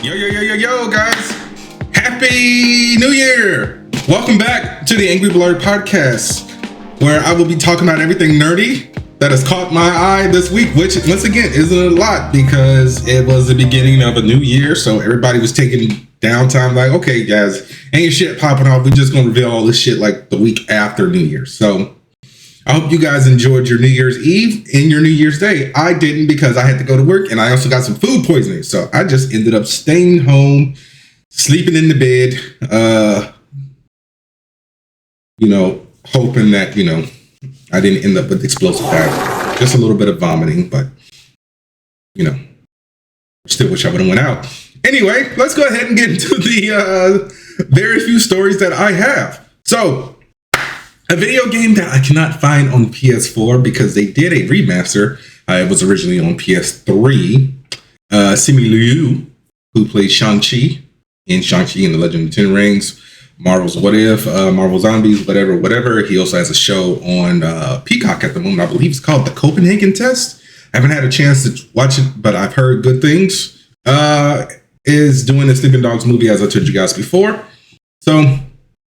Yo, guys. Happy New Year. Welcome back to the Angry Blerd podcast, where I will be talking about everything nerdy that has caught my eye this week, which, once again, isn't a lot because it was the beginning of a new year, so everybody was taking downtime like, okay, guys, ain't shit popping off. We're just going to reveal all this shit like the week after New Year. So I hope you guys enjoyed your New Year's Eve and your New Year's Day. I didn't because I had to go to work and I also got some food poisoning. So I just ended up staying home, sleeping in the bed, hoping that, I didn't end up with explosive diarrhea. Just a little bit of vomiting, but, still wish I would have went out. Anyway, let's go ahead and get into the very few stories that I have. So, a video game that I cannot find on PS4 because they did a remaster. It was originally on PS3. Simu Liu, who played Shang-Chi in Shang-Chi and the Legend of the Ten Rings, Marvel's What If, Marvel Zombies, whatever. He also has a show on Peacock at the moment. I believe it's called The Copenhagen Test. I haven't had a chance to watch it, but I've heard good things. Is doing the Sleeping Dogs movie, as I told you guys before. So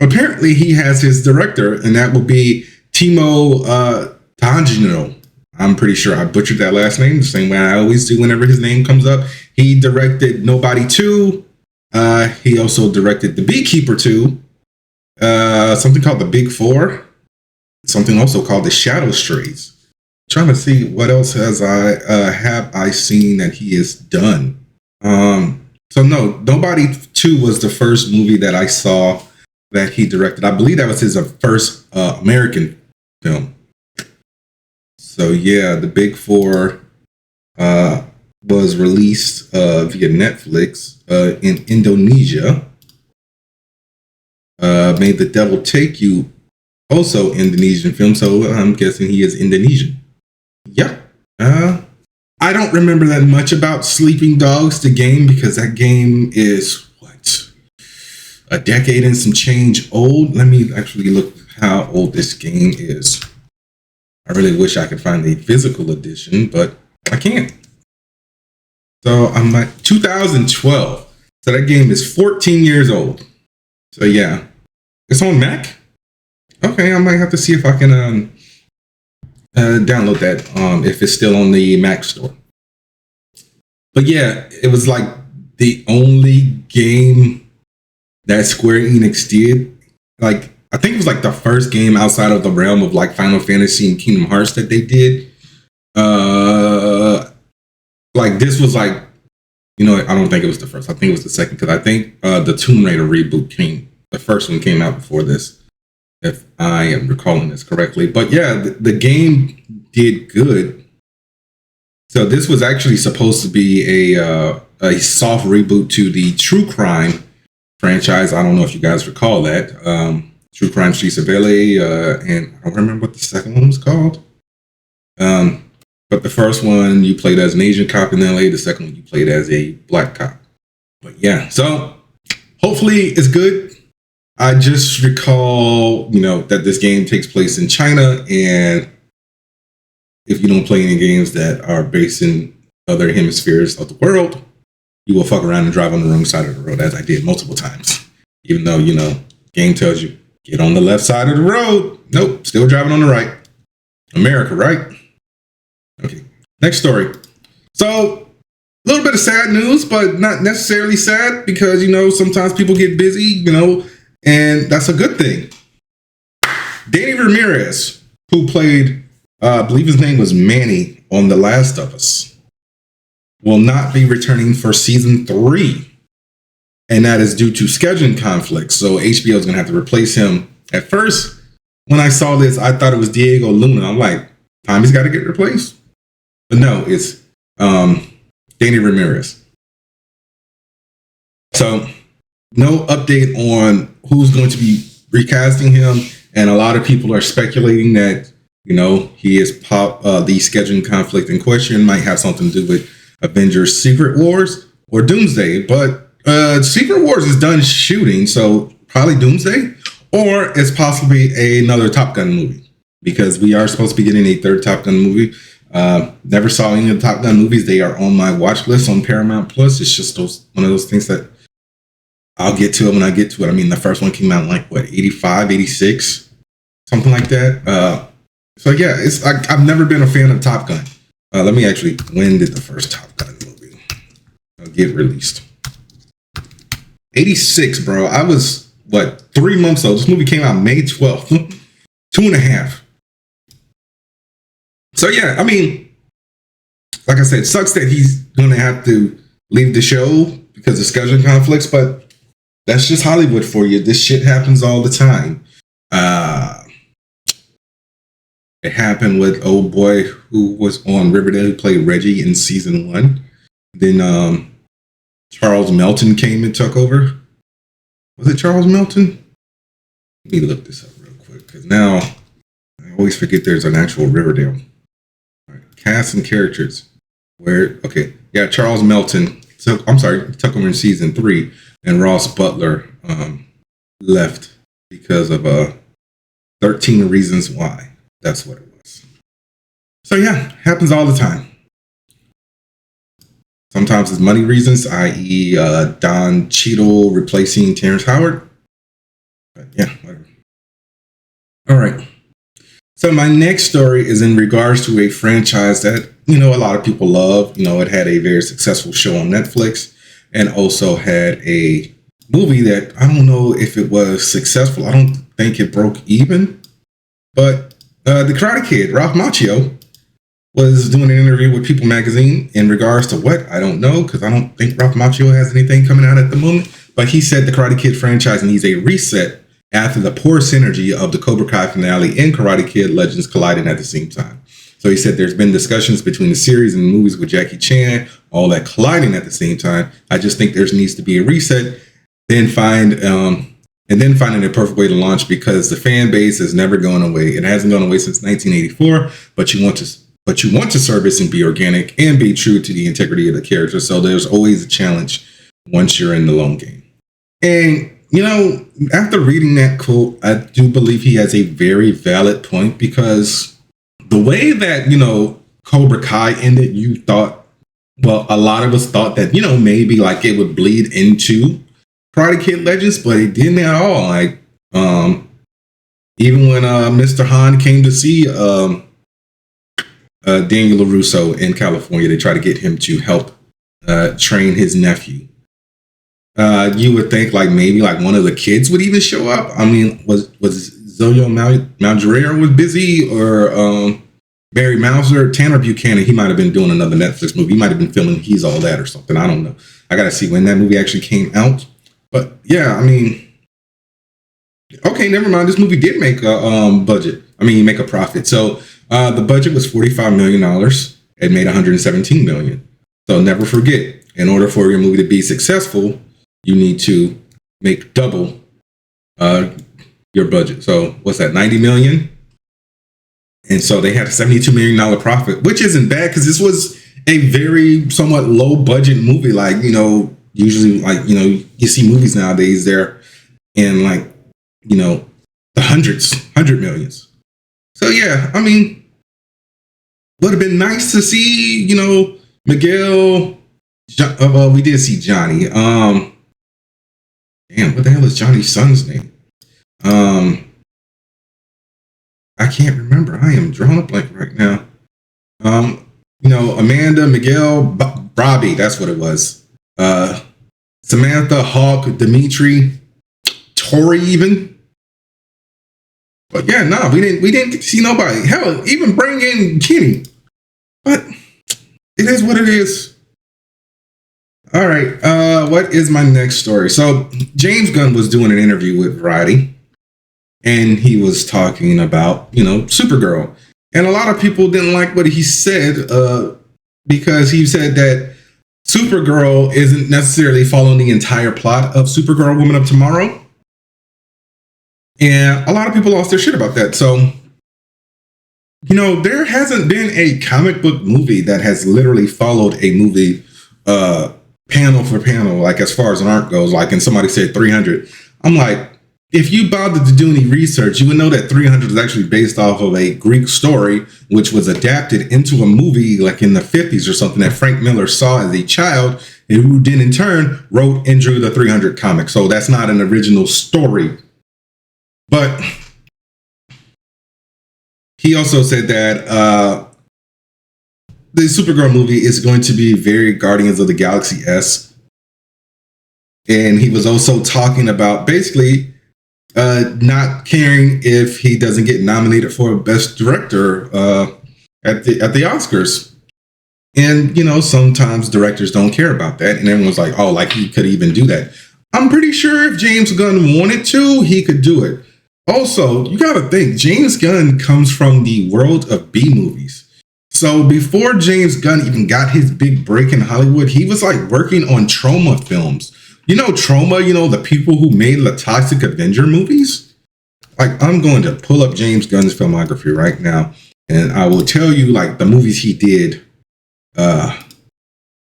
apparently he has his director, and that will be Timo Tangino. I'm pretty sure I butchered that last name the same way I always do whenever his name comes up. He directed Nobody 2. He also directed The Beekeeper 2. Something called The Big Four. Something also called The Shadow Strays. Trying to see what else have I seen that he has done. So no, Nobody 2 was the first movie that I saw that he directed. I believe that was his first American film. So yeah, The Big Four was released via Netflix in Indonesia. Made The Devil Take You, also Indonesian film, so I'm guessing he is Indonesian. Yep. I don't remember that much about Sleeping Dogs, the game, because that game is, a decade and some change old. Let me actually look how old this game is. I really wish I could find the physical edition, but I can't. So I'm like 2012. So that game is 14 years old. So yeah, it's on Mac. Okay, I might have to see if I can download that if it's still on the Mac store. But yeah, it was like the only game that Square Enix did. Like, I think it was like the first game outside of the realm of like Final Fantasy and Kingdom Hearts that they did. Like this was like, I don't think it was the first. I think it was the second, because I think the Tomb Raider reboot the first one came out before this, if I am recalling this correctly. But yeah, the game did good. So this was actually supposed to be a soft reboot to the True Crime franchise. I don't know if you guys recall that. True Crime Streets of LA, and I don't remember what the second one was called. But the first one you played as an Asian cop in LA, the second one you played as a black cop. But yeah, so hopefully it's good. I just recall, that this game takes place in China, and if you don't play any games that are based in other hemispheres of the world, you will fuck around and drive on the wrong side of the road, as I did multiple times. Even though, game tells you, get on the left side of the road. Nope, still driving on the right. America, right? Okay, next story. So, a little bit of sad news, but not necessarily sad because, sometimes people get busy, and that's a good thing. Danny Ramirez, who played, I believe his name was Manny on The Last of Us, will not be returning for season 3. And that is due to scheduling conflicts. So HBO is going to have to replace him. At first, when I saw this, I thought it was Diego Luna. I'm like, Tommy's got to get replaced. But no, it's Danny Ramirez. So no update on who's going to be recasting him. And a lot of people are speculating that, he is the scheduling conflict in question might have something to do with Avengers Secret Wars or Doomsday. But Secret Wars is done shooting, so probably Doomsday, or it's possibly another Top Gun movie, because we are supposed to be getting a third Top Gun movie. Never saw any of the Top Gun movies. They are on my watch list on Paramount Plus. It's just one of those things that I'll get to it when I get to it. I mean, the first one came out in like, what, 85, 86? Something like that. So yeah, I've never been a fan of Top Gun. Let me actually, when did the first Top Gun movie get released? 86, bro. I was, 3 months old. This movie came out May 12th. 2.5. So yeah, I mean, like I said, it sucks that he's going to have to leave the show because of scheduling conflicts, but that's just Hollywood for you. This shit happens all the time. It happened with old boy who was on Riverdale, who played Reggie in season 1. Then Charles Melton came and took over. Was it Charles Melton? Let me look this up real quick, because now I always forget there's an actual Riverdale. All right, cast and characters. Charles Melton took over in season 3, and Ross Butler left because of 13 Reasons Why. That's what it was. So yeah, happens all the time. Sometimes it's money reasons, i.e. Don Cheadle replacing Terrence Howard. But yeah, whatever. All right. So my next story is in regards to a franchise that, a lot of people love. It had a very successful show on Netflix and also had a movie that I don't know if it was successful. I don't think it broke even. But the Karate Kid, Ralph Macchio, was doing an interview with People Magazine in regards to what? I don't know, because I don't think Ralph Macchio has anything coming out at the moment. But he said the Karate Kid franchise needs a reset after the poor synergy of the Cobra Kai finale and Karate Kid Legends colliding at the same time. So he said there's been discussions between the series and the movies with Jackie Chan, all that colliding at the same time. I just think there needs to be a reset, then finding a perfect way to launch, because the fan base has never gone away. It hasn't gone away since 1984, but you want to service and be organic and be true to the integrity of the character. So there's always a challenge once you're in the long game. And, after reading that quote, I do believe he has a very valid point, because the way that, Cobra Kai ended, a lot of us thought that, maybe like it would bleed into Karate Kid Legends, but it didn't at all. Like, even when Mr. Han came to see Daniel LaRusso in California, they tried to get him to help train his nephew. You would think maybe one of the kids would even show up. I mean, was Zoyo Malgera was busy, or Barry Mauser, Tanner Buchanan? He might have been doing another Netflix movie. He might have been filming He's All That or something. I don't know. I got to see when that movie actually came out. But yeah, I mean, okay, never mind. This movie did make a make a profit. So the budget was $45 million. It made $117 million. So never forget, in order for your movie to be successful, you need to make double your budget. So what's that, $90 million? And so they had a $72 million profit, which isn't bad, because this was a very somewhat low budget movie. Usually, you see movies nowadays, they're in the hundred millions. So yeah, I mean, would have been nice to see, Miguel. We did see Johnny. Damn, what the hell is Johnny's son's name? I can't remember. I am drawing a blank right now. Amanda, Miguel, Robbie, that's what it was. Samantha, Hawk, Dimitri, Tori, even. But yeah, we didn't get to see nobody. Hell, even bring in Kenny. But it is what it is. All right, what is my next story? So James Gunn was doing an interview with Variety, and he was talking about, Supergirl. And a lot of people didn't like what he said, because he said that Supergirl isn't necessarily following the entire plot of Supergirl Woman of Tomorrow. And a lot of people lost their shit about that. So, there hasn't been a comic book movie that has literally followed a movie panel for panel, as far as an art goes. And somebody said 300. I'm like, if you bothered to do any research, you would know that 300 is actually based off of a Greek story, which was adapted into a movie like in the 50s or something that Frank Miller saw as a child, and who then in turn wrote and drew the 300 comic. So that's not an original story. But he also said that the Supergirl movie is going to be very Guardians of the Galaxy-esque. And he was also talking about basically not caring if he doesn't get nominated for Best Director at the Oscars. And, you know, sometimes directors don't care about that. And everyone's like, oh, like he could even do that. I'm pretty sure if James Gunn wanted to, he could do it. Also, you got to think, James Gunn comes from the world of B movies. So before James Gunn even got his big break in Hollywood, he was like working on Trauma films. You know, Trauma, you know, the people who made the Toxic Avenger movies? Like, I'm going to pull up James Gunn's filmography right now, and I will tell you, like, the movies he did.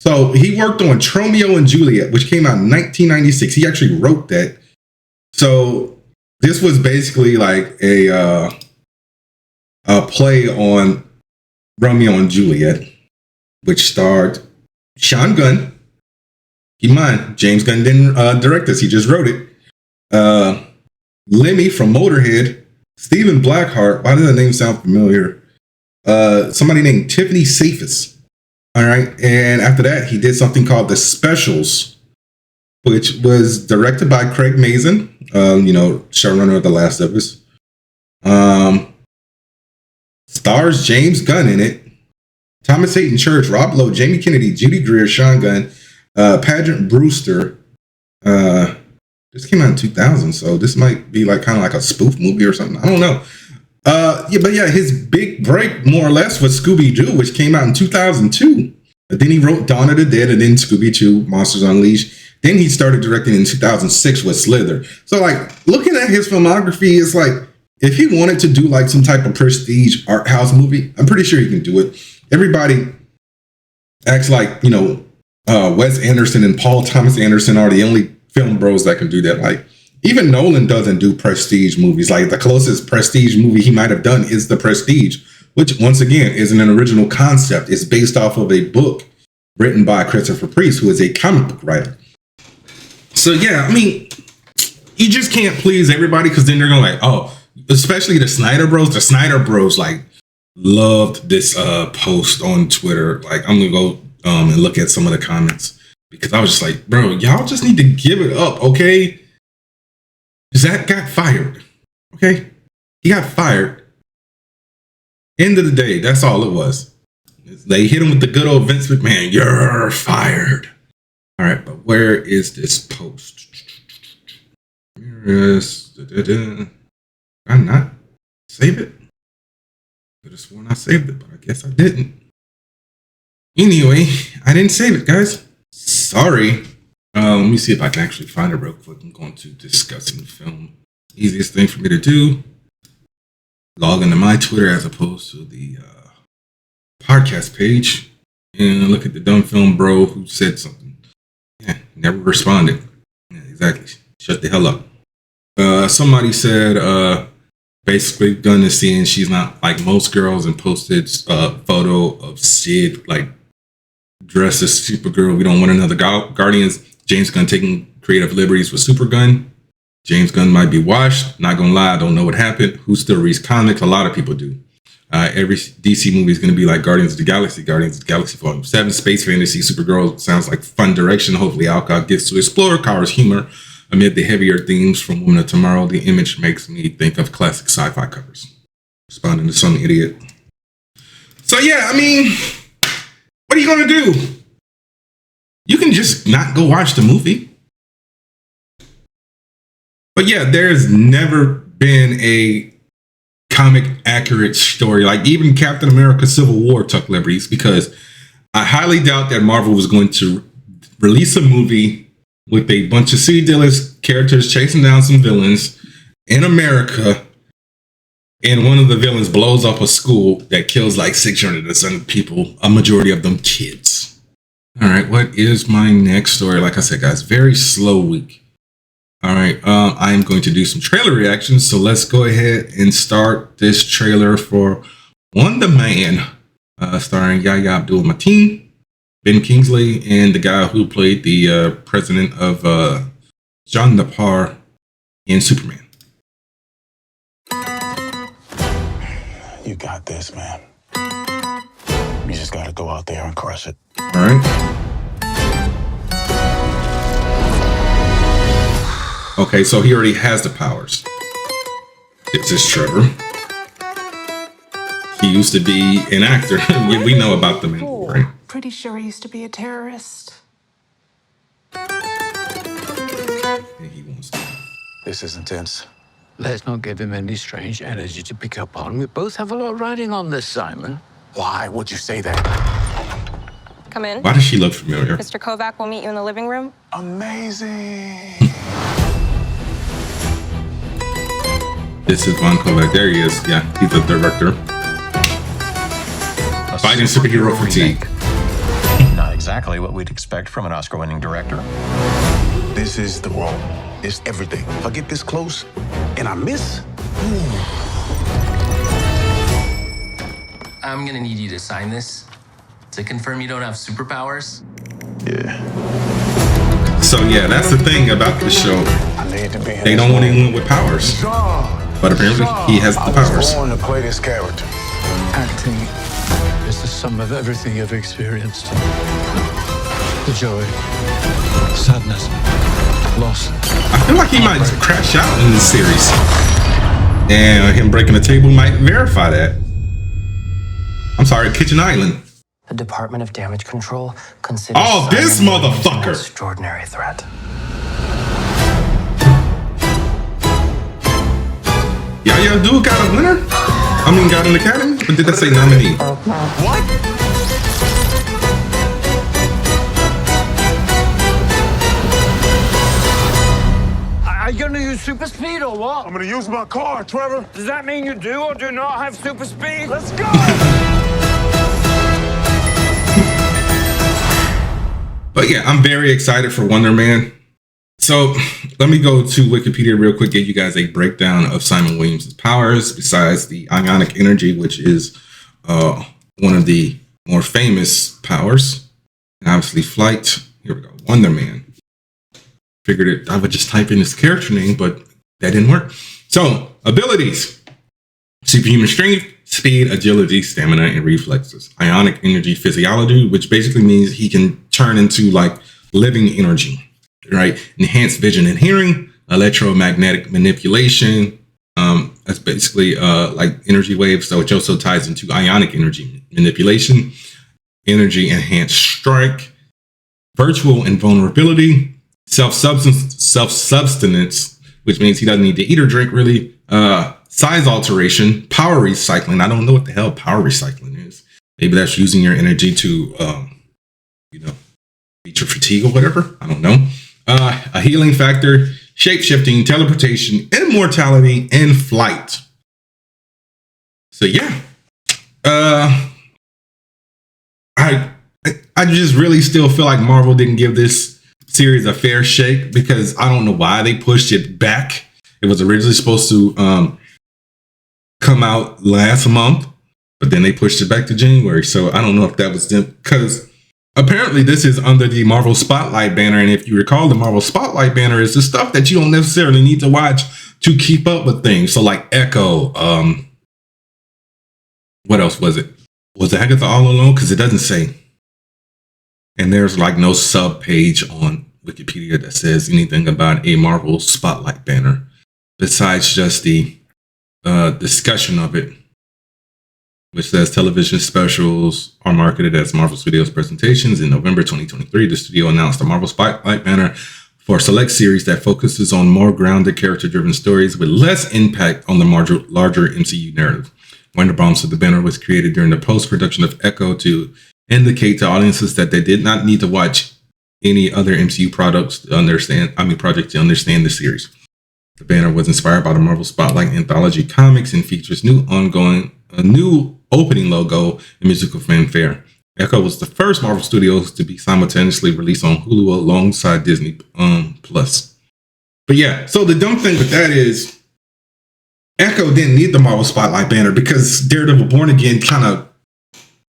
So he worked on Romeo and Juliet, which came out in 1996. He actually wrote that. So this was basically like a play on Romeo and Juliet, which starred Sean Gunn. Keep in mind, James Gunn didn't direct this. He just wrote it. Lemmy from Motorhead. Stephen Blackheart. Why does that name sound familiar? Somebody named Tiffany Safis. All right. And after that, he did something called The Specials, which was directed by Craig Mazin, you know, showrunner of The Last of Us. Stars James Gunn in it. Thomas Hayden Church, Rob Lowe, Jamie Kennedy, Judy Greer, Sean Gunn, Pageant Brewster. This came out in 2000, so this might be like kind of like a spoof movie or something. I don't know. But his big break, more or less, was Scooby-Doo, which came out in 2002. But then he wrote Dawn of the Dead and then Scooby-Doo, Monsters Unleashed. Then he started directing in 2006 with Slither. So, like, looking at his filmography, it's like, if he wanted to do, like, some type of prestige art house movie, I'm pretty sure he can do it. Everybody acts like, you know, Wes Anderson and Paul Thomas Anderson are the only film bros that can do that. Like, even Nolan doesn't do prestige movies. Like, the closest prestige movie he might have done is The Prestige, which, once again, isn't an original concept. It's based off of a book written by Christopher Priest, who is a comic book writer. So, yeah, I mean, you just can't please everybody, because then they're going to like, oh, especially the Snyder Bros. The Snyder Bros, like, loved this post on Twitter. Like, I'm going to go and look at some of the comments, because I was just like, bro, y'all just need to give it up, okay? Zach got fired. Okay? He got fired. End of the day, that's all it was. They hit him with the good old Vince McMahon. You're fired. All right, but where is this post? Yes. Did I not save it? Could have sworn I saved it, but I guess I didn't. Anyway, I didn't save it, guys. Sorry. Let me see if I can actually find it real quick. I'm going to discussing the film. Easiest thing for me to do. Log into my Twitter as opposed to the podcast page. And look at the dumb film bro who said something. Yeah, never responded. Yeah, exactly. Shut the hell up. Somebody said, basically, Gunn is seeing she's not like most girls and posted a photo of Sid, like, dressed as Supergirl. We don't want another Guardians. James Gunn taking creative liberties with Supergun. James Gunn might be washed. Not gonna lie, I don't know what happened. Who still reads comics? A lot of people do. Every DC movie is going to be like Guardians of the Galaxy, Guardians of the Galaxy Volume 7, Space Fantasy, Supergirl sounds like fun direction. Hopefully Alcott gets to explore Kara's humor amid the heavier themes from Woman of Tomorrow. The image makes me think of classic sci-fi covers. Responding to some idiot. So yeah, I mean, what are you going to do? You can just not go watch the movie. But yeah, there's never been a comic accurate story. Like even Captain America Civil War took liberties, because I highly doubt that Marvel was going to release a movie with a bunch of C-dealers characters chasing down some villains in America, and one of the villains blows up a school that kills like 600 or some people, a majority of them kids. All right, what is my next story? Like I said, guys, very slow week. All right, I'm going to do some trailer reactions. So let's go ahead and start this trailer for Wonder Man, starring Yahya Abdul-Mateen, Ben Kingsley, and the guy who played the president of John Napar in Superman. You got this, man. You just gotta go out there and crush it. All right. Okay, so he already has the powers. It's this Trevor. He used to be an actor. we know about the man, right? Pretty sure he used to be a terrorist. And he wants to. This is intense. Let's not give him any strange energy to pick up on. We both have a lot riding on this, Simon. Why would you say that? Come in. Why does she look familiar? Mr. Kovac will meet you in the living room. Amazing. This is Von Kovac. There he is. Yeah, he's the director. Fighting superhero fatigue. Not exactly what we'd expect from an Oscar-winning director. This is the role. It's everything. If I get this close and I miss, I'm gonna need you to sign this to confirm you don't have superpowers. yeah. So yeah, that's the thing about this show. I need to be in They this don't want role. anyone with powers, but apparently he has the I was powers. born to play this character. Acting is the sum of everything you've experienced. The joy, sadness, loss. I feel like he might crash out in this series, and him breaking the table might verify that. I'm sorry, Kitchen Island. The Department of Damage Control considers Oh, this Simon Williams an motherfucker. extraordinary threat. Yahya Abdul got a winner? I mean, got an Academy? But did that say nominee? What? Are you gonna use super speed or what? I'm gonna use my car, Trevor. Does that mean you do or do not have super speed? Let's go. But yeah, I'm very excited for Wonder Man. So let me go to Wikipedia real quick, give you guys a breakdown of Simon Williams' powers, besides the ionic energy, which is one of the more famous powers. And obviously flight. Here we go. Wonder Man. Figured it, I would just type in his character name, but that didn't work. So abilities: superhuman strength, speed, agility, stamina, and reflexes. Ionic energy physiology, which basically means he can turn into like living energy, right? Enhanced vision and hearing, electromagnetic manipulation. That's basically like energy waves, so it also ties into ionic energy manipulation, energy enhanced strike, virtual invulnerability, self-substance, which means he doesn't need to eat or drink really. Size alteration, power recycling. I don't know what the hell power recycling is. Maybe that's using your energy to, beat your fatigue or whatever. I don't know. A healing factor, shape-shifting, teleportation, immortality, and flight. So yeah, I just really still feel like Marvel didn't give this series a fair shake, because I don't know why they pushed it back. It was originally supposed to come out last month, but then they pushed it back to January. So I don't know if that was them, because apparently this is under the Marvel Spotlight banner. And if you recall, the Marvel Spotlight banner is the stuff that you don't necessarily need to watch to keep up with things. So like Echo, what else was it? Was it Agatha All Alone? Because it doesn't say. And there's like no sub page on Wikipedia that says anything about a Marvel Spotlight banner, besides just the discussion of it, which says television specials are marketed as Marvel Studios presentations. In November 2023, the studio announced a Marvel Spotlight banner for a select series that focuses on more grounded, character-driven stories with less impact on the larger MCU narrative. Wonder Bomb said the banner was created during the post-production of Echo to indicate to audiences that they did not need to watch any other MCU projects to understand the series. The banner was inspired by the Marvel Spotlight anthology comics and features a new opening logo and musical fanfare. Echo was the first Marvel Studios to be simultaneously released on Hulu alongside Disney Plus. But yeah, so the dumb thing with that is Echo didn't need the Marvel Spotlight banner because Daredevil Born Again kind of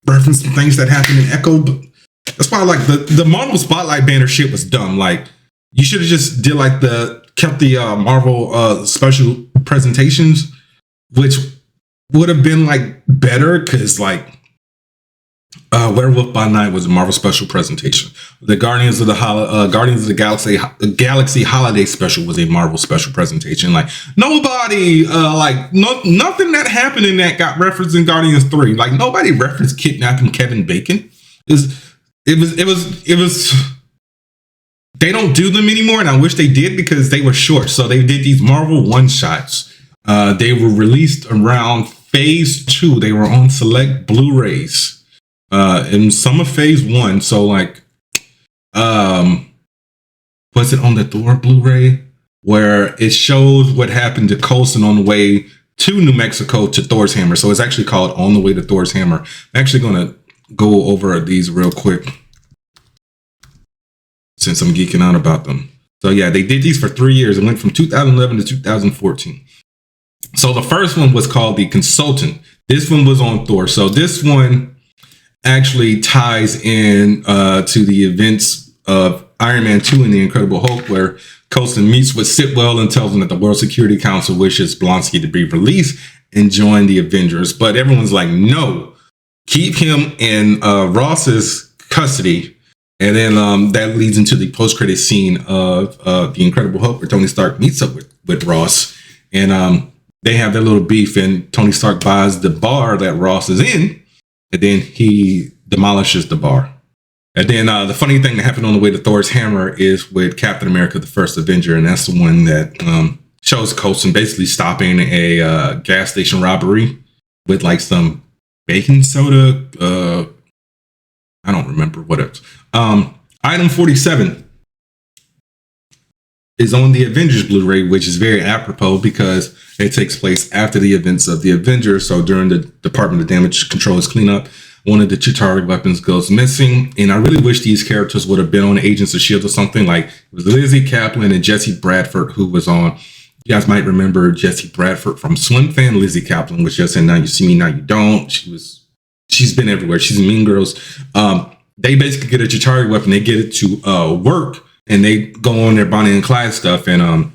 referenced some things that happened in Echo. But that's why like the Marvel Spotlight banner shit was dumb. Like you should have just did like kept the Marvel special presentations, which would have been like better because like Werewolf by Night was a Marvel special presentation. The Guardians of the Galaxy Holiday Special was a Marvel special presentation. Like nobody, nothing that happened in that got referenced in Guardians 3. Like nobody referenced kidnapping Kevin Bacon. It was. They don't do them anymore, and I wish they did because they were short. So they did these Marvel one-shots. They were released around Phase 2. They were on select Blu-rays. In some of Phase 1. So like, was it on the Thor Blu-ray where it shows what happened to Coulson on the way to New Mexico to Thor's Hammer? So it's actually called On the Way to Thor's Hammer. I'm actually going to go over these real quick since I'm geeking out about them. So yeah, they did these for 3 years. It went from 2011 to 2014. So the first one was called The Consultant. This one was on Thor. So this one actually ties in to the events of Iron Man 2 and the Incredible Hulk, where Coulson meets with Sitwell and tells him that the World Security Council wishes Blonsky to be released and join the Avengers. But everyone's like, no, keep him in Ross's custody. And then that leads into the post-credit scene of the Incredible Hulk, where Tony Stark meets up with Ross. And they have their little beef, and Tony Stark buys the bar that Ross is in. And then he demolishes the bar. And then the funny thing that happened on the way to Thor's Hammer is with Captain America, the First Avenger. And that's the one that shows Coulson basically stopping a gas station robbery with like some baking soda. I don't remember what else. Item 47 is on the Avengers Blu-ray, which is very apropos because it takes place after the events of the Avengers. So during the Department of Damage Control's cleanup, one of the Chitauri weapons goes missing. And I really wish these characters would have been on Agents of S.H.I.E.L.D. or something. Like it was Lizzie Kaplan and Jesse Bradford who was on. You guys might remember Jesse Bradford from Slim Fan. Lizzie Kaplan was just in Now You See Me, Now You Don't. She's been everywhere. She's in Mean Girls. They basically get a Chitauri weapon. They get it to work, and they go on their Bonnie and Clyde stuff. And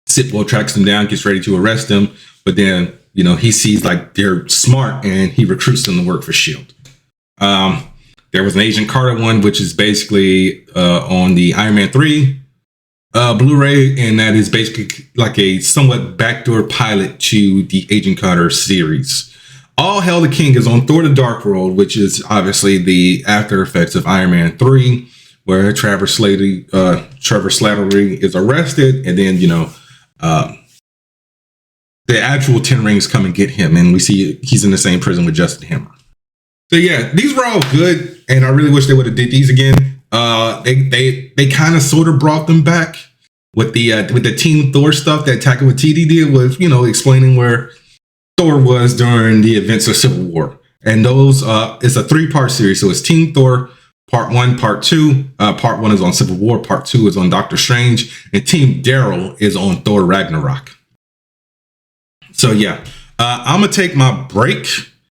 Sitwell tracks them down, gets ready to arrest them. But then, he sees like they're smart, and he recruits them to work for S.H.I.E.L.D. There was an Agent Carter one, which is basically on the Iron Man 3 Blu-ray, and that is basically like a somewhat backdoor pilot to the Agent Carter series. All Hail the King is on Thor the Dark World, which is obviously the after effects of Iron Man 3, where Trevor Slattery is arrested, and then, the actual 10 Rings come and get him, and we see he's in the same prison with Justin Hammer. So yeah, these were all good, and I really wish they would have did these again. They kind of sort of brought them back with the Team Thor stuff that Taika Waititi did, was explaining where Thor was during the events of Civil War. And those it's a 3-part series. So it's Team Thor Part 1, Part 2. Part 1 is on Civil War, Part 2 is on Doctor Strange, and Team Daryl is on Thor Ragnarok. So yeah, I'm gonna take my break.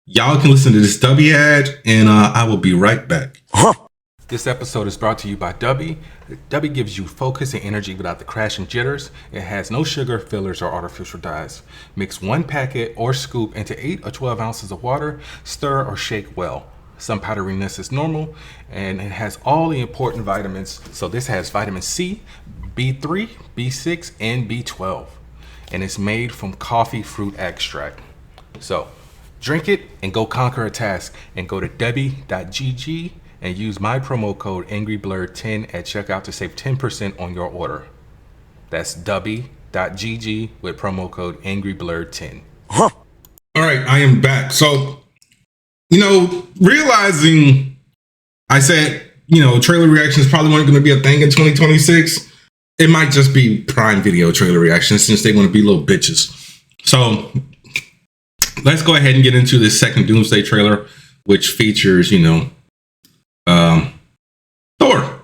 Y'all can listen to this Dubby ad, and I will be right back. This episode is brought to you by Dubby. Dubby gives you focus and energy without the crash and jitters. It has no sugar, fillers, or artificial dyes. Mix 1 packet or scoop into 8 or 12 ounces of water. Stir or shake well. Some powderiness is normal, and it has all the important vitamins. So this has vitamin C, B3, B6, and B12. And it's made from coffee fruit extract. So drink it and go conquer a task, and go to Debbie.gg and use my promo code AngryBlerd10 at checkout to save 10% on your order. That's Dubby.gg with promo code AngryBlerd10. All right, I am back. So, realizing I said, trailer reactions probably weren't going to be a thing in 2026. It might just be Prime Video trailer reactions since they want to be little bitches. So let's go ahead and get into this second Doomsday trailer, which features, Thor.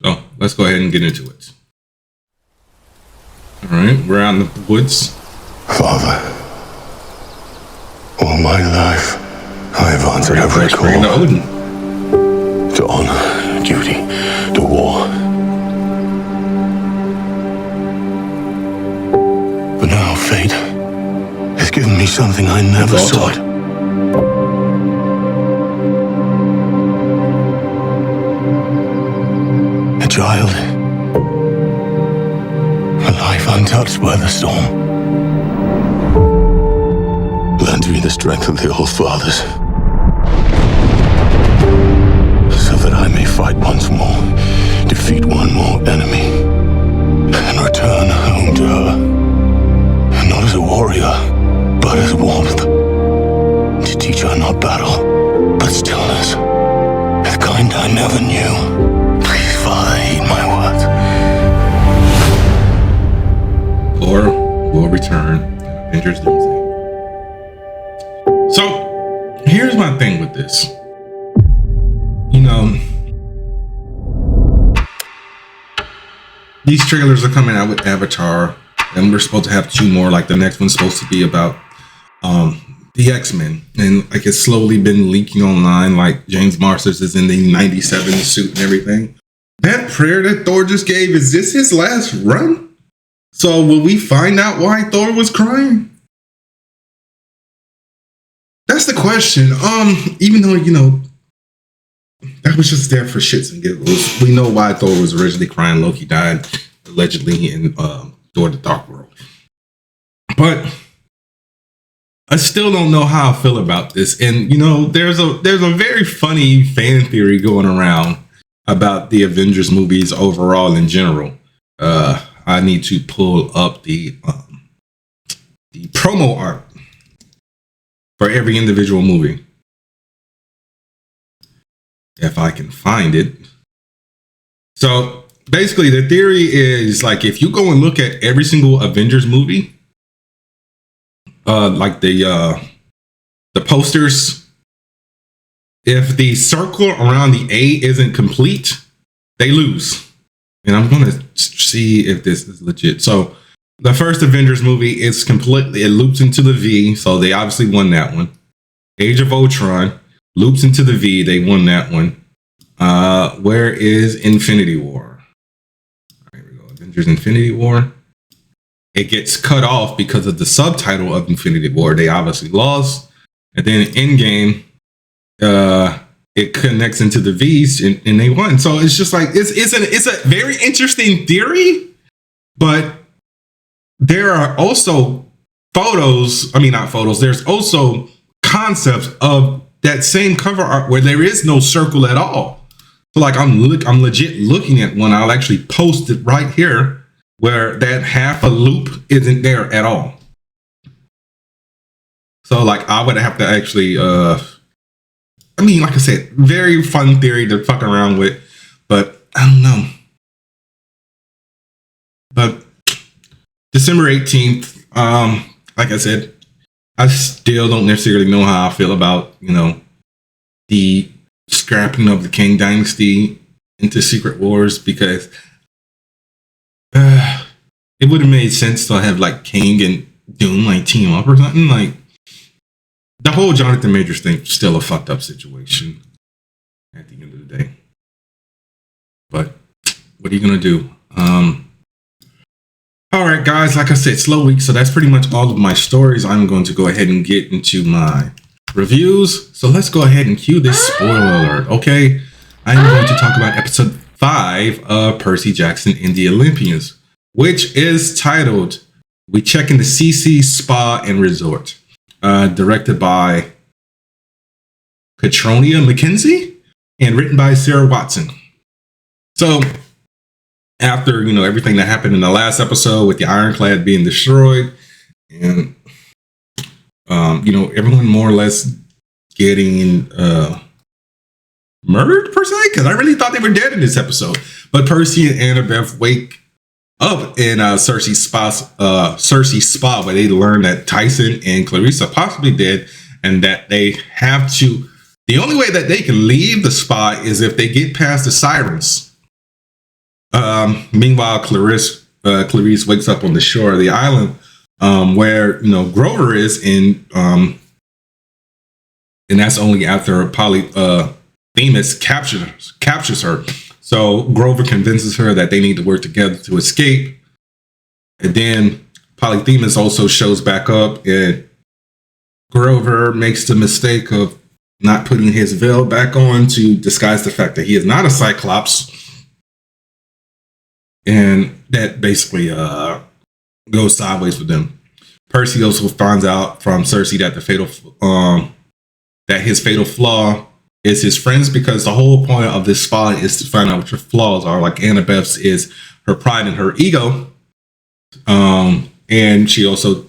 So let's go ahead and get into it. All right, we're out in the woods. Father, all my life, I have answered every call. Praying to Odin. To honor, duty, to war. But now fate has given me something I never sought. A child. A life untouched by the storm. Lend me the strength of the old fathers, so that I may fight once more, defeat one more enemy, and return home to her. Not as a warrior, but as warmth. To teach her not battle, but stillness. The kind I never knew. Please, Father, heed my words. Thor will return in Avengers Doomsday. So, here's my thing with this. You know, these trailers are coming out with Avatar, and we're supposed to have 2 more. Like the next one's supposed to be about the X-Men, and like it's slowly been leaking online. Like James Marsters is in the 97 suit and everything. That prayer that Thor just gave, is this his last run? So will we find out why Thor was crying? That's the question. Even though, you know, that was just there for shits and giggles. We know why Thor was originally crying. Loki died allegedly in Thor: The Dark World. But I still don't know how I feel about this. And you know, there's a very funny fan theory going around about the Avengers movies overall in general. I need to pull up the promo art for every individual movie, if I can find it. So basically the theory is, like, if you go and look at every single Avengers movie, like the posters, if the circle around the A isn't complete, they lose. And I'm going to see if this is legit. So the first Avengers movie is completely, it loops into the V. So they obviously won that one. Age of Ultron loops into the V. They won that one. Where is Infinity War? Here we go. Avengers Infinity War. It gets cut off because of the subtitle of Infinity War. They obviously lost. And then Endgame, it connects into the V's and they won. So it's just like, it's a very interesting theory, but there are also there's also concepts of that same cover art where there is no circle at all. So like I'm legit looking at one. I'll actually post it right here where that half a loop isn't there at all. So like I would have to actually, like I said, very fun theory to fuck around with, but I don't know. But December 18th, like I said, I still don't necessarily know how I feel about, you know, the scrapping of the Kang Dynasty into Secret Wars, because it would have made sense to have like Kang and Doom like team up or something. Like the whole Jonathan Majors thing is still a fucked up situation at the end of the day. But what are you gonna do? All right, guys, like I said, slow week, so that's pretty much all of my stories. I'm going to go ahead and get into my reviews. So let's go ahead and cue this spoiler alert, okay? I'm going to talk about episode 5 of Percy Jackson and the Olympians, which is titled We Check in the CC Spa and Resort, directed by Catronia McKenzie and written by Sarah Watson. So after, you know, everything that happened in the last episode with the Ironclad being destroyed and, you know, everyone more or less getting murdered per se, because I really thought they were dead in this episode. But Percy and Annabeth wake up in Cersei's spa where they learn that Tyson and Clarissa possibly dead, and that they have to, the only way that they can leave the spa is if they get past the sirens. Meanwhile, Clarice wakes up on the shore of the island where Grover is, and that's only after Themis captures her. So Grover convinces her that they need to work together to escape, and then Polyphemus also shows back up, and Grover makes the mistake of not putting his veil back on to disguise the fact that he is not a Cyclops. And that basically goes sideways with them. Percy also finds out from Cersei that his fatal flaw is his friends, because the whole point of this spot is to find out what your flaws are. Like Annabeth's is her pride and her ego. And she also,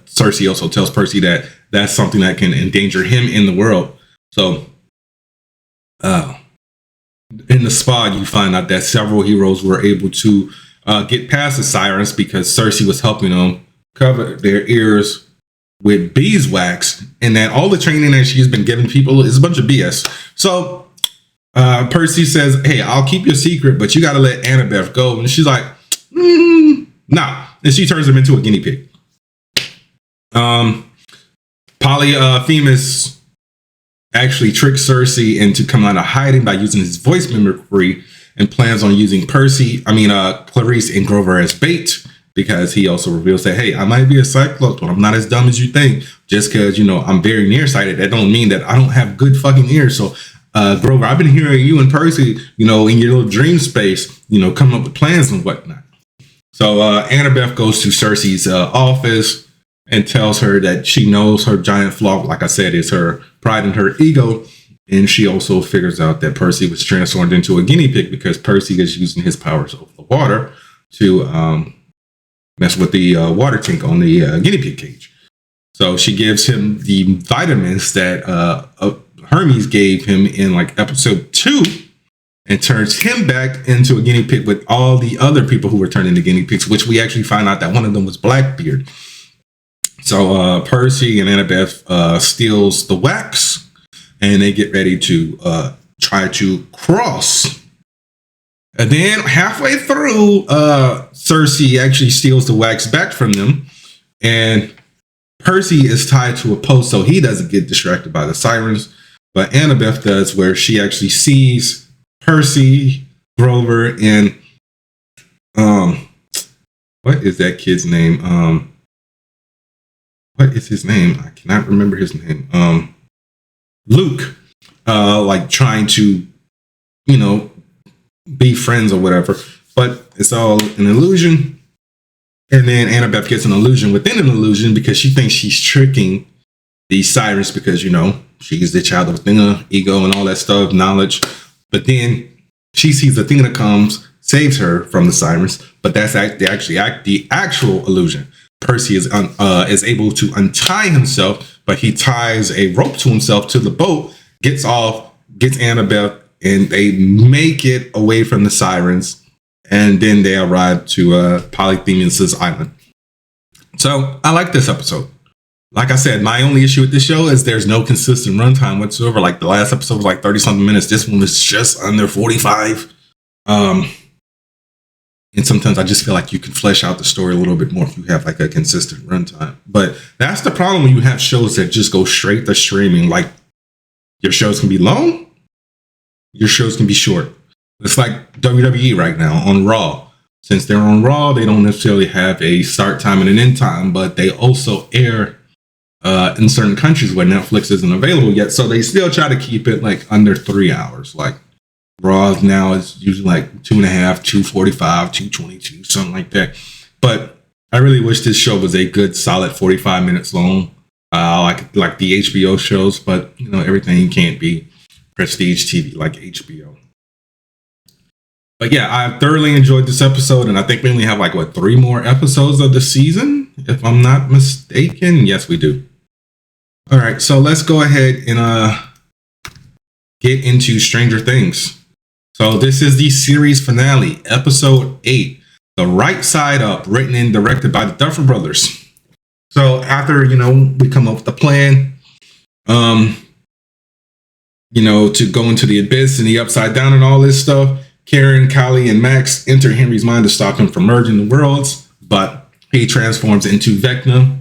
Cersei also tells Percy that that's something that can endanger him in the world. So, in the spot, you find out that several heroes were able to get past the sirens because Cersei was helping them cover their ears with beeswax, and that all the training that she's been giving people is a bunch of BS. So, Percy says, "Hey, I'll keep your secret, but you got to let Annabeth go." And she's like, "Nah." And she turns him into a guinea pig. Polyphemus actually tricks Cersei into coming out of hiding by using his voice mimicry, and plans on using Clarice and Grover as bait, because he also reveals that, hey, I might be a Cyclops, but I'm not as dumb as you think. Just because, I'm very nearsighted, that don't mean that I don't have good fucking ears. So, Grover, I've been hearing you and Percy, in your little dream space, coming up with plans and whatnot. So Annabeth goes to Cersei's office and tells her that she knows her giant flaw, like I said, is her pride and her ego. And she also figures out that Percy was transformed into a guinea pig because Percy is using his powers over the water to mess with the water tank on the guinea pig cage. So she gives him the vitamins that Hermes gave him in episode 2, and turns him back into a guinea pig with all the other people who were turned into guinea pigs, which we actually find out that one of them was Blackbeard. So Percy and Annabeth steals the wax, and they get ready to try to cross. And then halfway through, Cersei actually steals the wax back from them, and Percy is tied to a post so he doesn't get distracted by the sirens, but Annabeth does, where she actually sees Percy, Grover, and what is that kid's name? What is his name? I cannot remember his name. Luke, trying to, be friends or whatever, but it's all an illusion. And then Annabeth gets an illusion within an illusion because she thinks she's tricking the sirens because, she's the child of Athena, ego and all that stuff, knowledge. But then she sees Athena comes, saves her from the sirens, but that's the actual illusion. Percy is able to untie himself, but he ties a rope to himself to the boat, gets off, gets Annabeth, and they make it away from the sirens, and then they arrive to Polyphemus' island. So I like this episode. Like I said, my only issue with this show is there's no consistent runtime whatsoever. Like the last episode was 30-something minutes. This one was just under 45. And sometimes I just feel like you can flesh out the story a little bit more if you have a consistent runtime. But that's the problem when you have shows that just go straight to streaming. Like, your shows can be long, your shows can be short. It's like WWE right now on Raw. Since they're on Raw, they don't necessarily have a start time and an end time, but they also air in certain countries where Netflix isn't available yet. So they still try to keep it under 3 hours. Like Raw now is usually 2.5, 2:45, 2:22, something like that. But I really wish this show was a good solid 45 minutes long. Like the HBO shows, but everything can't be prestige TV like HBO. But yeah, I thoroughly enjoyed this episode, and I think we only have 3 more episodes of the season, if I'm not mistaken. Yes, we do. All right, so let's go ahead and get into Stranger Things. So this is the series finale, episode 8, The Right Side Up, written and directed by the Duffer Brothers. So after, we come up with a plan, to go into the abyss and the upside down and all this stuff, Karen, Kylie, and Max enter Henry's mind to stop him from merging the worlds, but he transforms into Vecna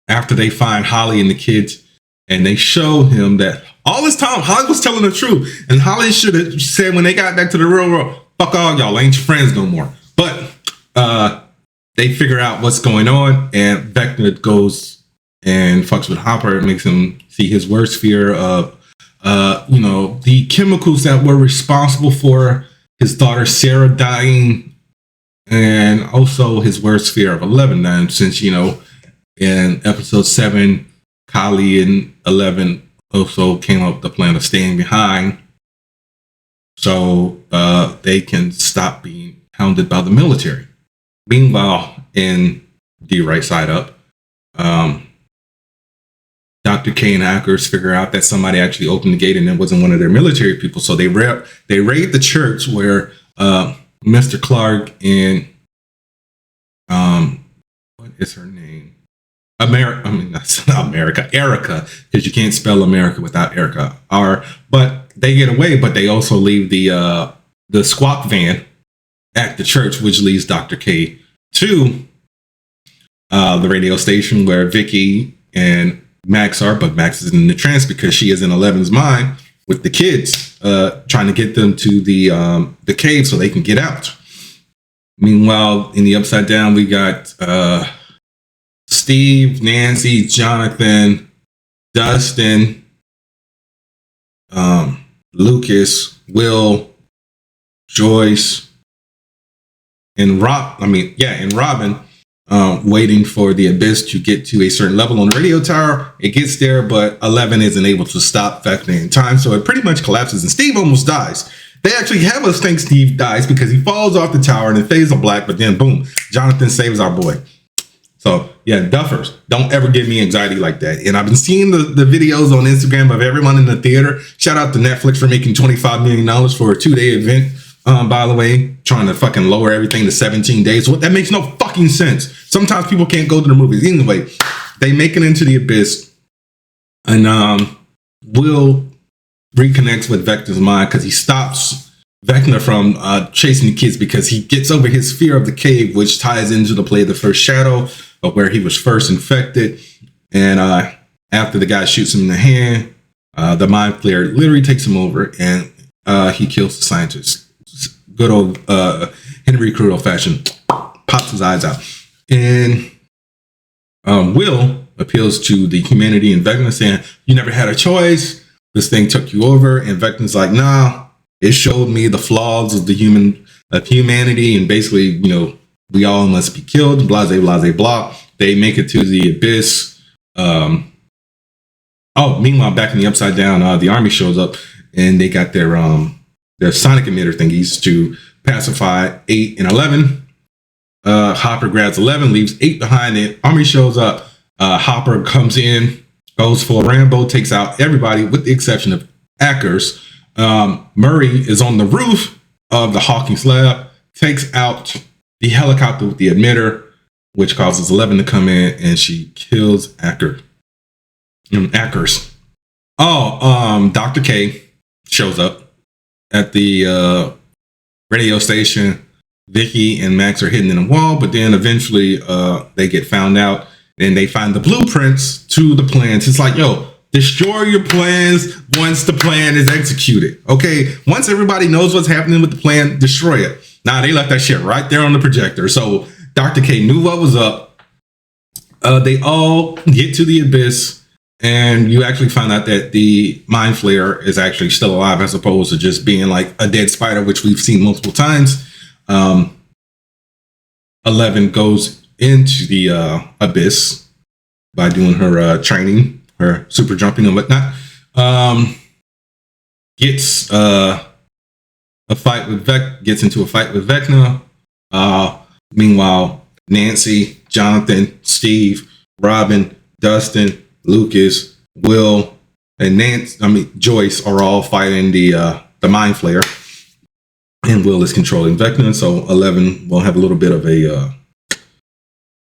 after they find Holly and the kids, and they show him that all this time Holly was telling the truth, and Holly should have said when they got back to the real world, fuck all y'all, ain't your friends no more. But they figure out what's going on, and Vecna goes and fucks with Hopper. It makes him see his worst fear of the chemicals that were responsible for his daughter Sarah dying, and also his worst fear of 11. Now, since in episode 7, Kylie and 11 also came up with the plan of staying behind, so they can stop being hounded by the military. Meanwhile, in the right side up, Dr. K and hackers figure out that somebody actually opened the gate and it wasn't one of their military people. So they raid the church where Mr. Clark and what is her name? That's not America. Erica, because you can't spell America without Erica. But they get away, but they also leave the squawk van at the church, which leads Dr. K to the radio station where Vicky and Max are, but Max is in the trance because she is in 11's mind with the kids, trying to get them to the cave so they can get out. Meanwhile, in the Upside Down, we got Steve, Nancy, Jonathan, Dustin, Lucas, Will, Joyce, and Robin, waiting for the Abyss to get to a certain level on the radio tower. It gets there, but 11 isn't able to stop Vecna in time, so it pretty much collapses, and Steve almost dies. They actually have us think Steve dies because he falls off the tower and it fades to black, but then boom, Jonathan saves our boy. So yeah, duffers, don't ever give me anxiety like that. And I've been seeing the videos on Instagram of everyone in the theater. Shout out to Netflix for making $25 million for a 2-day event. By the way, trying to fucking lower everything to 17 days. That makes no fucking sense. Sometimes people can't go to the movies. Anyway, they make it into the Abyss, and Will reconnects with Vecna's mind because he stops Vecna from chasing the kids because he gets over his fear of the cave, which ties into the play of the first Shadow, of where he was first infected. And after the guy shoots him in the hand, the mind flayer literally takes him over, and he kills the scientist. Good old Henry Crusoe fashion, pops his eyes out. And Will appeals to the humanity in Vecna, saying, you never had a choice. This thing took you over. And Vecna's like, nah, it showed me the flaws of humanity. And basically, we all must be killed, blase, blase, blah. They make it to the Abyss. Meanwhile, back in the Upside Down, the army shows up and they got their sonic emitter thingies to pacify 8 and 11. Hopper grabs 11, leaves 8 behind it. Army shows up. Hopper comes in, goes full Rambo, takes out everybody with the exception of Ackers. Murray is on the roof of the Hawkins lab, takes out the helicopter with the emitter, which causes 11 to come in, and she kills Ackers. Dr. K shows up at the radio station. Vicky and Max are hidden in a wall, but then eventually they get found out and they find the blueprints to the plans. It's like, yo, destroy your plans once the plan is executed. Okay, once everybody knows what's happening with the plan, destroy it. Nah, they left that shit right there on the projector. So Dr. K knew what was up. They all get to the Abyss, and you actually find out that the mind flayer is actually still alive as opposed to just being like a dead spider, which we've seen multiple times. 11 goes into the Abyss by doing her training, her super jumping and whatnot. Gets into a fight with Vecna. Meanwhile, Nancy, Jonathan, Steve, Robin, Dustin, Lucas, Will, and Joyce are all fighting the mind flayer. And Will is controlling Vecna, so 11 will have a little bit of a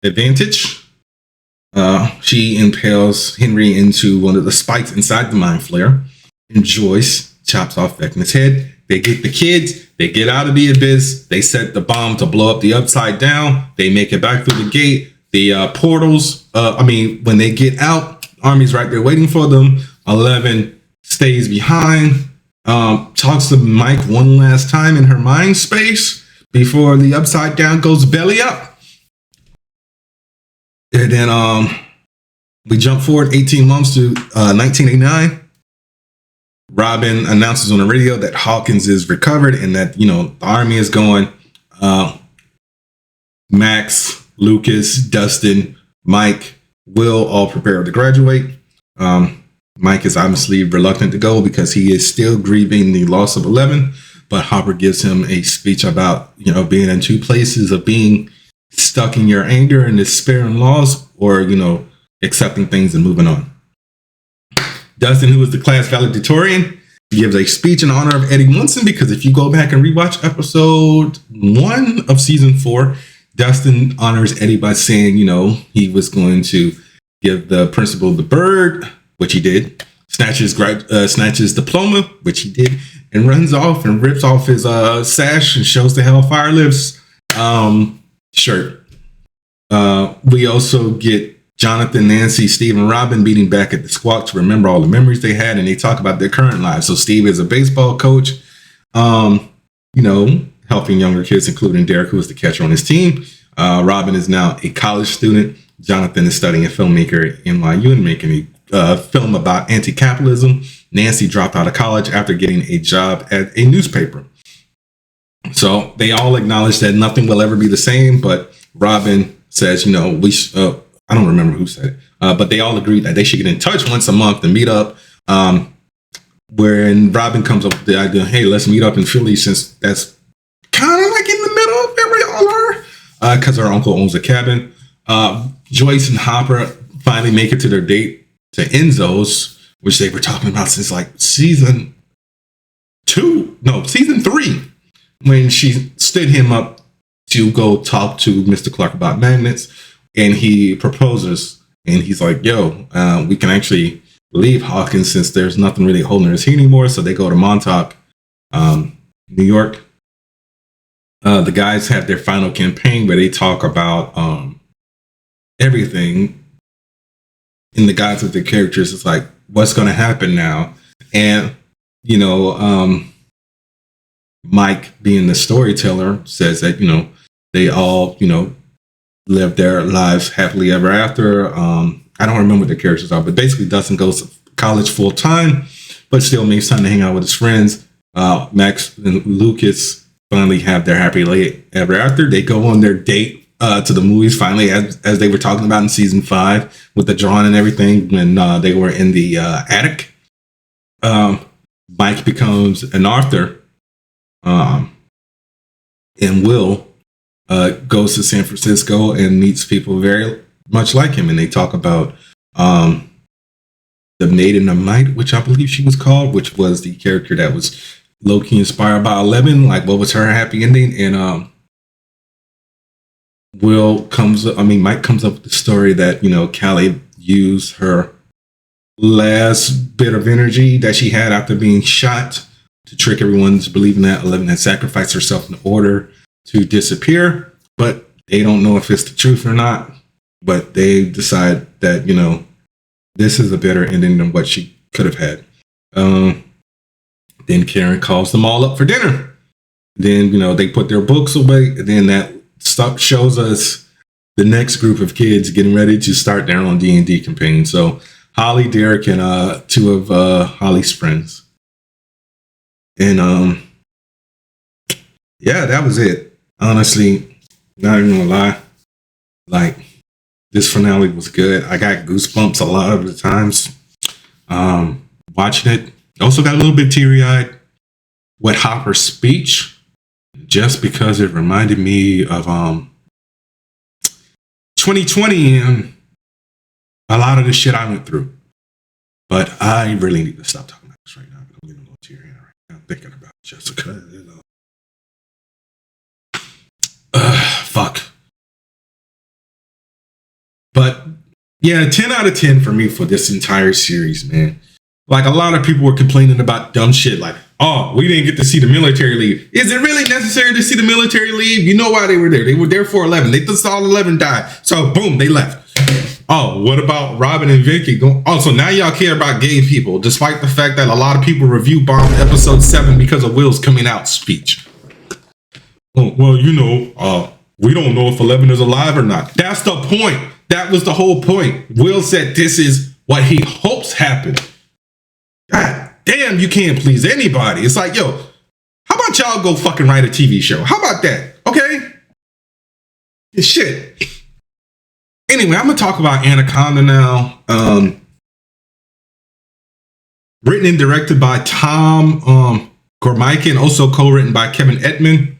advantage. She impales Henry into one of the spikes inside the mind flayer, and Joyce chops off Vecna's head. They get the kids, they get out of the abyss, they set the bomb to blow up the Upside Down, they make it back through the gate, the portals, when they get out, Army's right there waiting for them. 11 stays behind, talks to Mike one last time in her mind space before the Upside Down goes belly up. And then we jump forward 18 months to 1989. Robin announces on the radio that Hawkins is recovered and that, the Army is going. Max, Lucas, Dustin, Mike, Will all prepare to graduate. Mike is obviously reluctant to go because he is still grieving the loss of 11. But Hopper gives him a speech about, being in two places of being stuck in your anger and despair and loss, or, accepting things and moving on. Dustin, who is the class valedictorian, gives a speech in honor of Eddie Munson, because if you go back and rewatch episode 1 of season 4, Dustin honors Eddie by saying, he was going to give the principal the bird, which he did, snatches diploma, which he did, and runs off and rips off his sash and shows the Hellfire Lives shirt. We also get Jonathan, Nancy, Steve, and Robin meeting back at the Squawk to remember all the memories they had, and they talk about their current lives. So Steve is a baseball coach, helping younger kids, including Derek, who is the catcher on his team. Robin is now a college student. Jonathan is studying a filmmaker at NYU and making a film about anti-capitalism. Nancy dropped out of college after getting a job at a newspaper. So they all acknowledge that nothing will ever be the same, but Robin says, I don't remember who said it, but they all agreed that they should get in touch once a month and meet up. Wherein Robin comes up with the idea, hey, let's meet up in Philly, since that's kind of like in the middle of where we all are, because our uncle owns a cabin. Joyce and Hopper finally make it to their date to Enzo's, which they were talking about since like season 3, when she stood him up to go talk to Mr. Clark about magnets. And he proposes, and he's like, we can actually leave Hawkins since there's nothing really holding us here anymore. So they go to Montauk, New York. The guys have their final campaign where they talk about everything in the guise of their characters. It's like, what's going to happen now? And, Mike, being the storyteller, says that, they all, live their lives happily ever after. I don't remember what the characters are, but basically Dustin goes to college full time, but still makes time to hang out with his friends. Max and Lucas finally have their happily ever after. They go on their date to the movies finally, as they were talking about in season 5 with the drawing and everything, when they were in the attic. Mike becomes an author, and Will goes to San Francisco and meets people very much like him. And they talk about the Maiden of Might, which I believe she was called, which was the character that was low-key inspired by 11. Like, what was her happy ending? And Mike comes up with the story that, Callie used her last bit of energy that she had after being shot to trick everyone into believing that 11 had sacrificed herself in order to disappear, but they don't know if it's the truth or not. But they decide that, this is a better ending than what she could have had. Then Karen calls them all up for dinner. Then, they put their books away. And then that stuff shows us the next group of kids getting ready to start their own D&D campaign. So Holly, Derek, and 2 of Holly's friends. And that was it. Honestly, not even gonna lie, like, this finale was good. I got goosebumps a lot of the times watching it. Also got a little bit teary-eyed with Hopper's speech, just because it reminded me of 2020 and a lot of the shit I went through. But I really need to stop talking about this right now. I'm getting a little teary-eyed right now thinking about Jessica. Fuck. But yeah, 10 out of 10 for me for this entire series, man. Like, a lot of people were complaining about dumb shit like, oh, we didn't get to see the military leave. Is it really necessary to see the military leave? You know why they were there. They were there for 11. They just saw 11 die. So boom, they left. Oh, what about Robin and Vicky? Oh, so now y'all care about gay people, despite the fact that a lot of people review bombed episode 7 because of Will's coming out speech. Oh, well, you know, we don't know if 11 is alive or not. That's the point. That was the whole point. Will said this is what he hopes happened. God damn, you can't please anybody. It's like, yo, how about y'all go fucking write a TV show? How about that? Okay? Shit. Anyway, I'm going to talk about Anaconda now. Written and directed by Tom Gormican, also co-written by Kevin Edmond.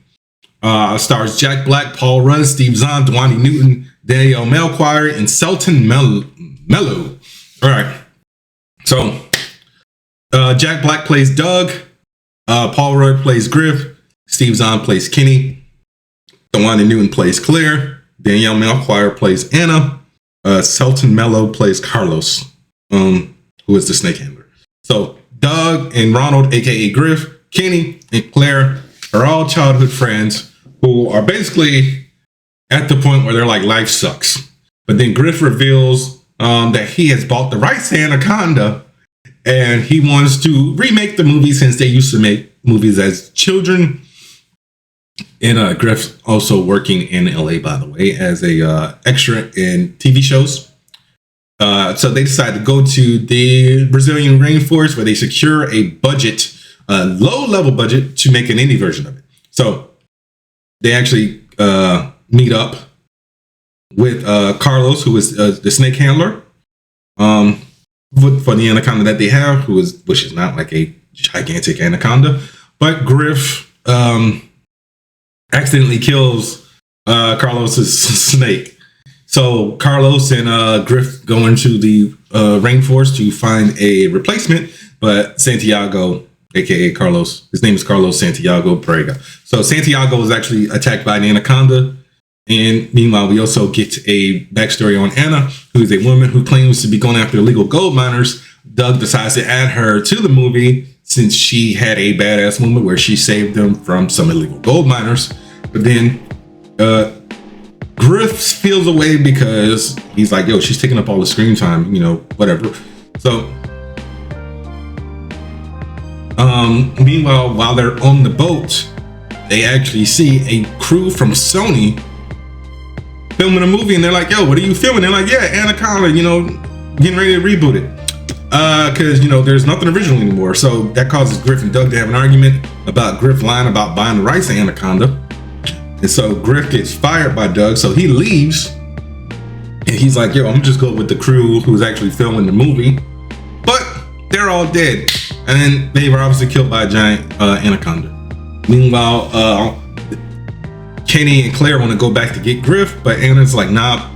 Stars Jack Black, Paul Rudd, Steve Zahn, Dwayne Newton, Danielle Melchior, and Selton Mello. All right. So, Jack Black plays Doug. Paul Rudd plays Griff. Steve Zahn plays Kenny. Dwayne Newton plays Claire. Danielle Melchior plays Anna. Selton Mello plays Carlos, who is the snake handler. So Doug and Ronald, aka Griff, Kenny, and Claire are all childhood friends who are basically at the point where they're like, life sucks. But then Griff reveals that he has bought the rights to Anaconda and he wants to remake the movie since they used to make movies as children. And Griff's also working in LA, by the way, as a extra in TV shows. So they decide to go to the Brazilian rainforest where they secure a budget, low-level budget, to make an indie version of it. So they actually meet up with Carlos, who is the snake handler for the anaconda that they have, which is not like a gigantic anaconda, but Griff accidentally kills Carlos's snake. So Carlos and Griff go into the rainforest to find a replacement, but Santiago, aka Carlos, his name is Carlos Santiago Pereira. So Santiago is actually attacked by an anaconda. And meanwhile, we also get a backstory on Anna, who is a woman who claims to be going after illegal gold miners. Doug decides to add her to the movie since she had a badass moment where she saved them from some illegal gold miners. But then Griff feels away because he's like, yo, she's taking up all the screen time, you know, whatever. So meanwhile, while they're on the boat, they actually see a crew from Sony filming a movie, and they're like, yo, what are you filming? They're like, yeah, Anaconda, you know, getting ready to reboot it. Because, you know, there's nothing original anymore. So that causes Griff and Doug to have an argument about Griff lying about buying the rights to Anaconda. And so Griff gets fired by Doug, so he leaves. And he's like, yo, I'm just going with the crew who's actually filming the movie. But they're all dead. And then they were obviously killed by a giant anaconda. Meanwhile, Kenny and Claire want to go back to get Griff, but Anna's like, nah.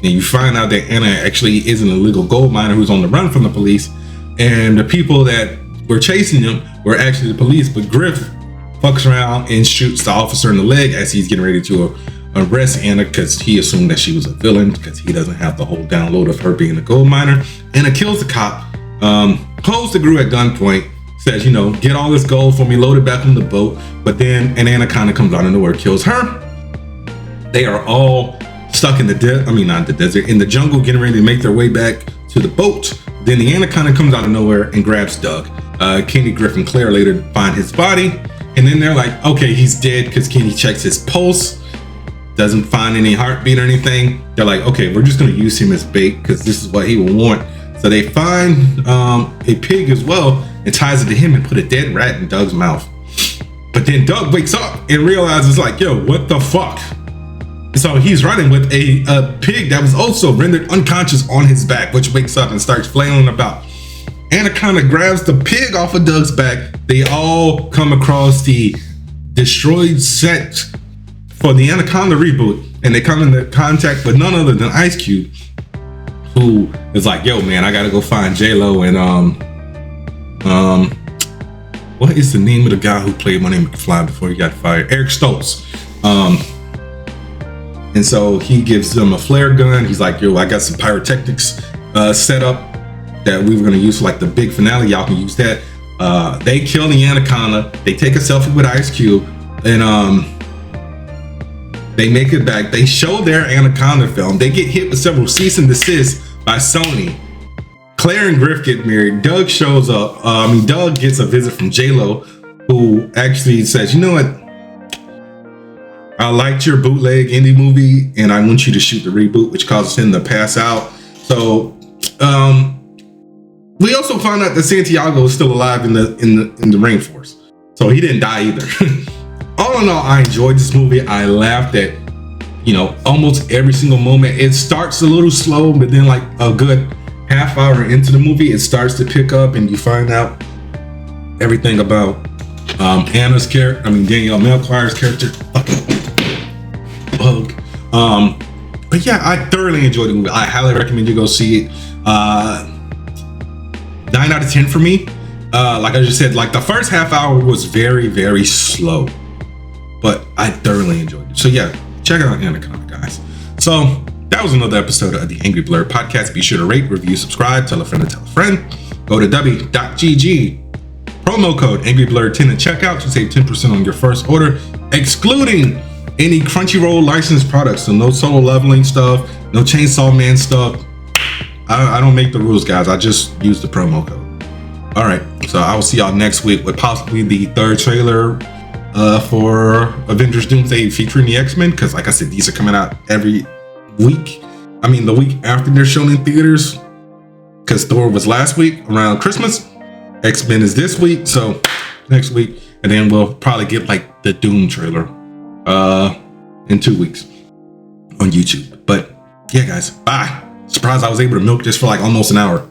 And you find out that Anna actually is an illegal gold miner who's on the run from the police. And the people that were chasing him were actually the police, but Griff fucks around and shoots the officer in the leg as he's getting ready to arrest Anna because he assumed that she was a villain because he doesn't have the whole download of her being a gold miner. Anna kills the cop, holds the crew at gunpoint, says, you know, get all this gold for me, load it back on the boat. But then an anaconda comes out of nowhere, kills her. They are all stuck in the desert, in the jungle, getting ready to make their way back to the boat. Then the anaconda comes out of nowhere and grabs Doug. Kenny, Griff, and Claire later find his body. And then they're like, okay, he's dead, because Kenny checks his pulse, doesn't find any heartbeat or anything. They're like, okay, we're just going to use him as bait because this is what he will want. So they find a pig as well and ties it to him and put a dead rat in Doug's mouth. But then Doug wakes up and realizes, like, yo, what the fuck? So he's running with a pig that was also rendered unconscious on his back, which wakes up and starts flailing about. Anaconda grabs the pig off of Doug's back. They all come across the destroyed set for the Anaconda reboot, and they come into contact with none other than Ice Cube, who is like, yo, man, I gotta go find J-Lo and what is the name of the guy who played Money McFly before he got fired? Eric Stoltz. And so he gives them a flare gun. He's like, yo, I got some pyrotechnics set up that we were going to use for like the big finale. Y'all can use that. They kill the Anaconda. They take a selfie with Ice Cube, and they make it back. They show their Anaconda film. They get hit with several cease and desist by Sony. Claire and Griff get married. Doug shows up. Doug gets a visit from J-Lo, who actually says, you know what? I liked your bootleg indie movie, and I want you to shoot the reboot, which causes him to pass out. So, we also found out that Santiago is still alive in the rainforest, so he didn't die either. All in all, I enjoyed this movie. I laughed at, almost every single moment. It starts a little slow, but then like a good half hour into the movie, it starts to pick up, and you find out everything about Anna's character. Danielle Melchior's character. Fucking bug. But yeah, I thoroughly enjoyed the movie. I highly recommend you go see it. 9 out of 10 for me. Like I just said, like the first half hour was very, very slow, but I thoroughly enjoyed it. So yeah, check out Anaconda, guys. So that was another episode of the Angry Blerd podcast. Be sure to rate, review, subscribe, tell a friend to tell a friend. Go to w.gg, promo code AngryBlerd10 at checkout to save 10% on your first order, excluding any Crunchyroll licensed products. So no Solo Leveling stuff, no Chainsaw Man stuff. I don't make the rules, guys. I just use the promo code. All right, so I will see y'all next week with possibly the third trailer for Avengers Doomsday featuring the X-Men, because like I said, these are coming out every week. The week after they're shown in theaters, because Thor was last week around Christmas. X-Men is this week, so next week, and then we'll probably get like the Doom trailer in 2 weeks on YouTube. But yeah, guys, bye. Surprised I was able to milk this for like almost an hour.